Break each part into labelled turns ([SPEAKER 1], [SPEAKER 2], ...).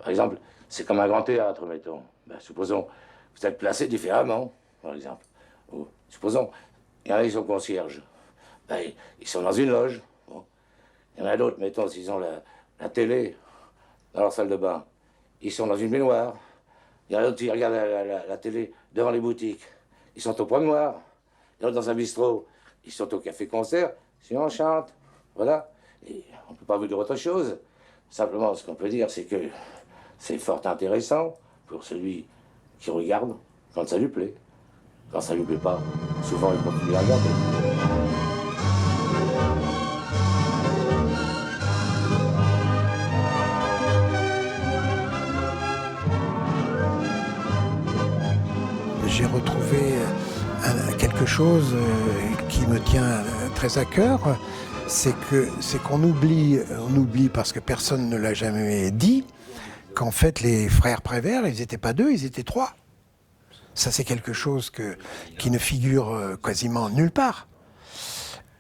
[SPEAKER 1] Par exemple, c'est comme un grand théâtre, mettons. Ben, supposons, vous êtes placé différemment, par exemple. Ou, supposons, il y en a qui sont concierges. Ben, ils sont dans une loge. Bon. Il y en a d'autres, mettons, s'ils ont la télé dans leur salle de bain. Ils sont dans une baignoire. Il y en a d'autres qui regardent la télé devant les boutiques. Ils sont au point noir. Il y en a dans un bistrot. Ils sont au café-concert. Sinon, on chante. Voilà. Et on ne peut pas vous dire autre chose. Simplement, ce qu'on peut dire, c'est que c'est fort intéressant pour celui qui regarde quand ça lui plaît. Quand ça lui plaît pas, souvent il continue à regarder.
[SPEAKER 2] J'ai retrouvé quelque chose qui me tient très à cœur, c'est qu'on oublie parce que personne ne l'a jamais dit, qu'en fait les frères Prévert, ils n'étaient pas deux, ils étaient trois. Ça c'est quelque chose qui ne figure quasiment nulle part.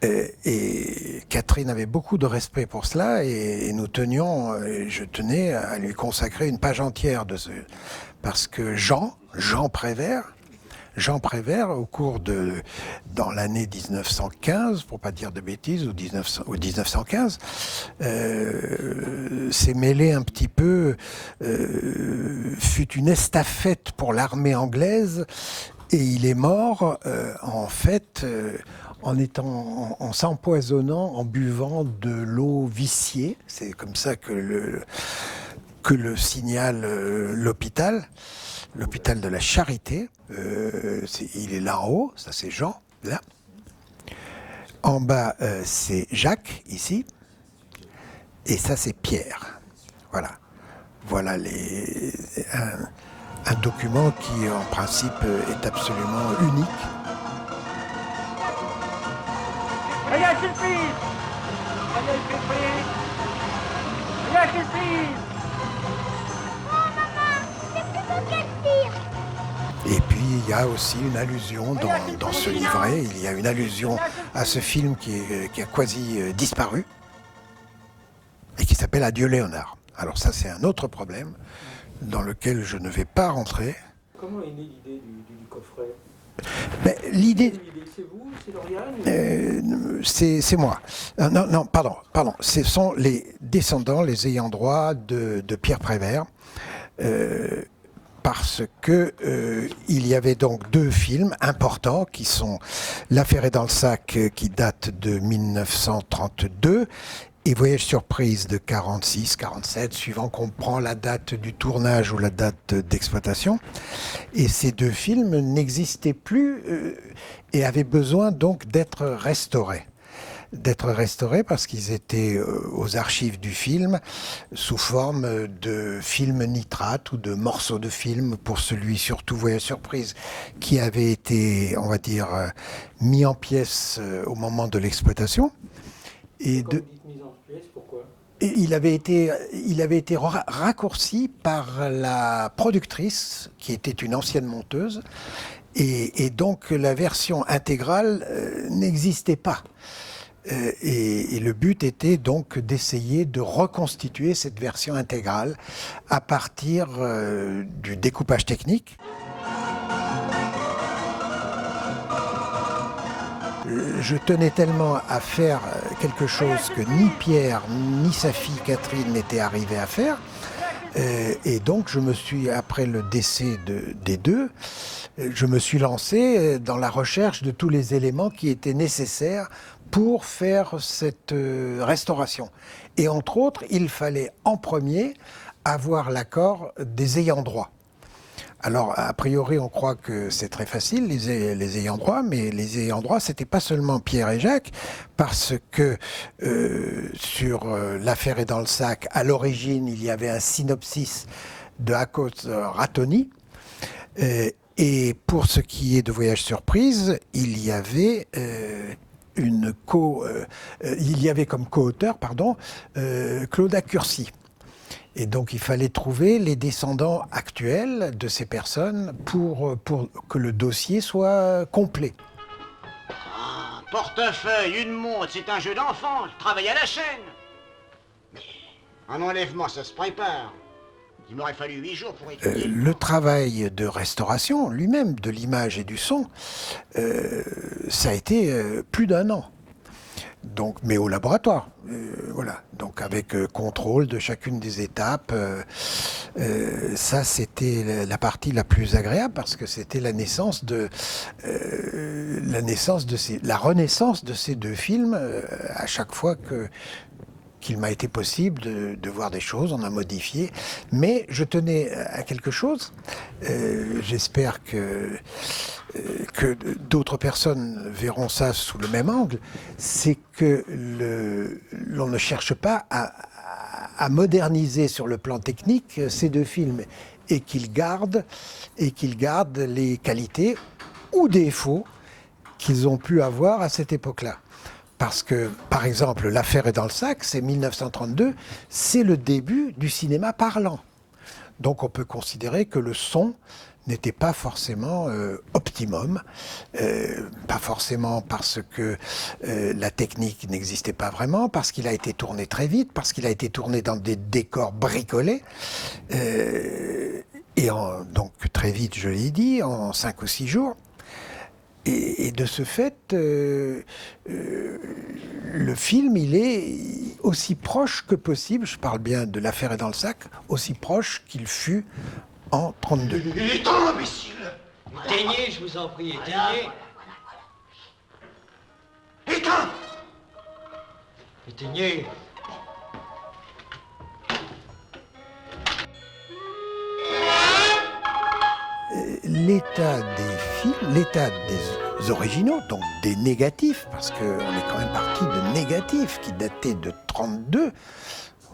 [SPEAKER 2] Et Catherine avait beaucoup de respect pour cela et nous tenions, je tenais à lui consacrer une page entière parce que Jean Prévert, dans l'année 1915, pour pas dire de bêtises, ou 1915, s'est mêlé un petit peu, fut une estafette pour l'armée anglaise, et il est mort, en fait, en s'empoisonnant, en buvant de l'eau viciée. C'est comme ça que le signale l'hôpital de la Charité. Il est là en haut, ça c'est Jean, là. En bas, c'est Jacques, ici. Et ça c'est Pierre. Voilà. Voilà un document qui, en principe, est absolument unique.
[SPEAKER 3] Regarde, surprise! Regarde, surprise! Regarde, surprise!
[SPEAKER 2] Et puis il y a aussi une allusion dans ce livret, il y a une allusion à ce film qui a quasi disparu et qui s'appelle Adieu Léonard. Alors ça c'est un autre problème dans lequel je ne vais pas rentrer.
[SPEAKER 4] Comment est née l'idée du coffret?
[SPEAKER 2] L'idée...
[SPEAKER 4] C'est vous, c'est Lauriane?
[SPEAKER 2] C'est moi. Non, pardon. Ce sont les descendants, les ayants droit de Pierre Prévert. Parce que il y avait donc deux films importants qui sont L'affaire est dans le sac qui date de 1932 et Voyage surprise de 46, 47, suivant qu'on prend la date du tournage ou la date d'exploitation. Et ces deux films n'existaient plus et avaient besoin donc d'être restaurés parce qu'ils étaient aux archives du film sous forme de films nitrates ou de morceaux de films pour celui surtout Voyage surprise qui avait été, on va dire, mis en pièces au moment de l'exploitation. Et
[SPEAKER 4] Quand vous dites mise en pièces, pourquoi?
[SPEAKER 2] Et il avait été raccourci par la productrice qui était une ancienne monteuse et donc la version intégrale n'existait pas. Et le but était donc d'essayer de reconstituer cette version intégrale à partir du découpage technique. Je tenais tellement à faire quelque chose que ni Pierre ni sa fille Catherine n'étaient arrivés à faire. Et donc je me suis, après le décès des deux, je me suis lancé dans la recherche de tous les éléments qui étaient nécessaires pour faire cette restauration. Et entre autres, il fallait en premier avoir l'accord des ayants droit. Alors, a priori, on croit que c'est très facile, les ayants droit, mais les ayants droit, c'était pas seulement Pierre et Jacques, parce que sur L'affaire est dans le sac, à l'origine, il y avait un synopsis de Akos Ratoni, et pour ce qui est de Voyage surprise, il y avait comme co-auteur, Claude Accursi. Et donc il fallait trouver les descendants actuels de ces personnes pour que le dossier soit complet.
[SPEAKER 5] Un portefeuille, une montre, c'est un jeu d'enfant, je travaille à la chaîne. Mais un enlèvement, ça se prépare. Il m'aurait fallu 8 jours pour étudier.
[SPEAKER 2] Le travail de restauration lui-même, de l'image et du son, ça a été plus d'1 an. Donc, mais au laboratoire, voilà. Donc avec contrôle de chacune des étapes, ça c'était la partie la plus agréable parce que c'était la renaissance de ces 2 films à chaque fois qu'il m'a été possible de voir des choses, on a modifié. Mais je tenais à quelque chose, j'espère que d'autres personnes verront ça sous le même angle, c'est que l'on ne cherche pas à moderniser sur le plan technique ces 2 films et qu'ils gardent les qualités ou défauts qu'ils ont pu avoir à cette époque-là. Parce que, par exemple, L'affaire est dans le sac, c'est 1932, c'est le début du cinéma parlant. Donc on peut considérer que le son n'était pas forcément optimum, pas forcément parce que la technique n'existait pas vraiment, parce qu'il a été tourné très vite, parce qu'il a été tourné dans des décors bricolés, donc très vite, je l'ai dit, en 5 ou 6 jours. Et de ce fait, le film, il est aussi proche que possible, je parle bien de L'affaire est dans le sac, aussi proche qu'il fut en 32.
[SPEAKER 5] Il est temps, imbécile!
[SPEAKER 6] Éteignez, je vous en prie, éteignez.
[SPEAKER 5] Éteins!
[SPEAKER 6] Éteignez.
[SPEAKER 2] L'état des films, l'état des originaux, donc des négatifs, parce qu'on est quand même parti de négatifs qui dataient de 32,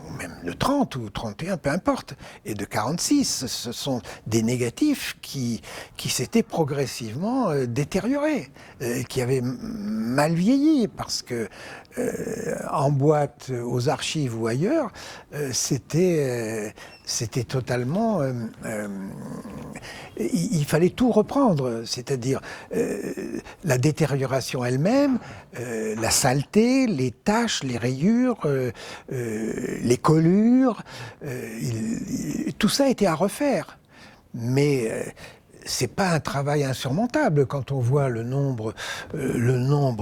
[SPEAKER 2] ou même de 30 ou 31, peu importe, et de 46. Ce sont des négatifs qui s'étaient progressivement détériorés, qui avaient mal vieilli, parce que en boîte, aux archives ou ailleurs, c'était totalement... il fallait tout reprendre, c'est-à-dire la détérioration elle-même, la saleté, les taches, les rayures, les collures, tout ça était à refaire. Mais c'est pas un travail insurmontable quand on voit le nombre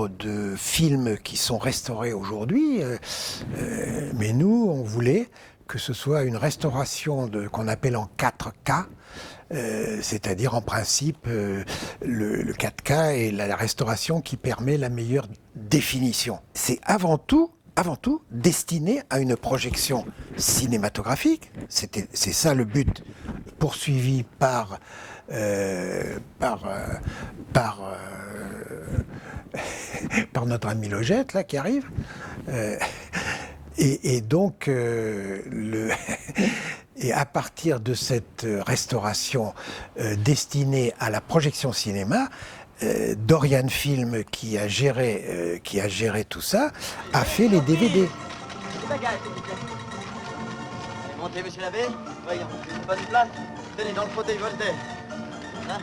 [SPEAKER 2] de films qui sont restaurés aujourd'hui. Mais nous, on voulait que ce soit une restauration qu'on appelle en 4K, c'est-à-dire en principe le 4K est la restauration qui permet la meilleure définition. C'est avant tout destiné à une projection cinématographique. C'est ça le but poursuivi par notre ami Logette là qui arrive. Et donc, et à partir de cette restauration destinée à la projection cinéma, Dorian Film, qui a géré tout ça, a fait les DVD.
[SPEAKER 7] Montez, monsieur l'abbé. Voyons, c'est une bonne place. Tenez, dans le fauteuil Voltaire. Hein?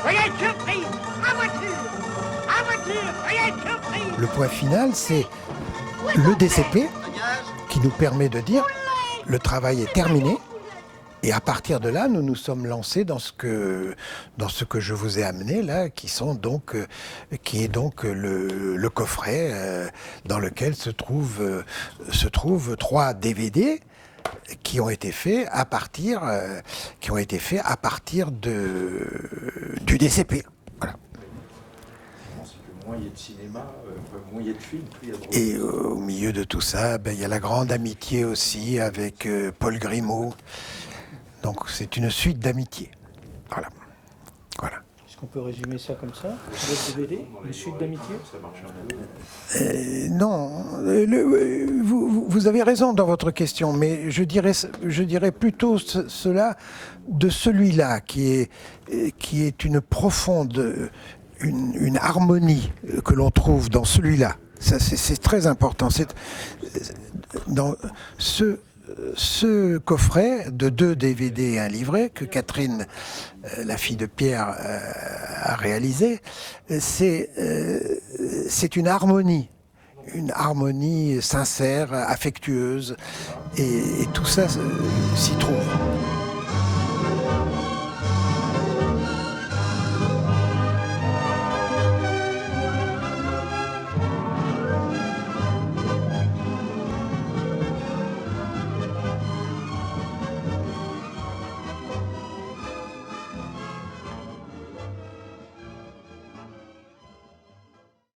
[SPEAKER 3] Soyez surpris! À voiture! À voiture! Soyez surpris!
[SPEAKER 2] Le point final, c'est le DCP qui nous permet de dire le travail est terminé. Et à partir de là, nous nous sommes lancés dans ce que je vous ai amené là, qui est donc le coffret dans lequel se trouvent 3 DVD qui ont été faits à partir du DCP. Voilà.
[SPEAKER 4] Moins il y a de cinéma, moins il y a de films, plus il y a de...
[SPEAKER 2] Et au milieu de tout ça, il y a la grande amitié aussi avec Paul Grimaud. Donc c'est une suite d'amitié. Voilà.
[SPEAKER 4] Est-ce qu'on peut résumer ça comme ça? Le DVD, une suite d'amitié?
[SPEAKER 2] Non, vous avez raison dans votre question, mais je dirais plutôt cela de celui-là qui est une profonde, une harmonie que l'on trouve dans celui-là. Ça, c'est très important. C'est dans ce coffret de 2 DVD et un livret que Catherine, la fille de Pierre, a réalisé, c'est une harmonie une harmonie sincère, affectueuse, et tout ça s'y trouve.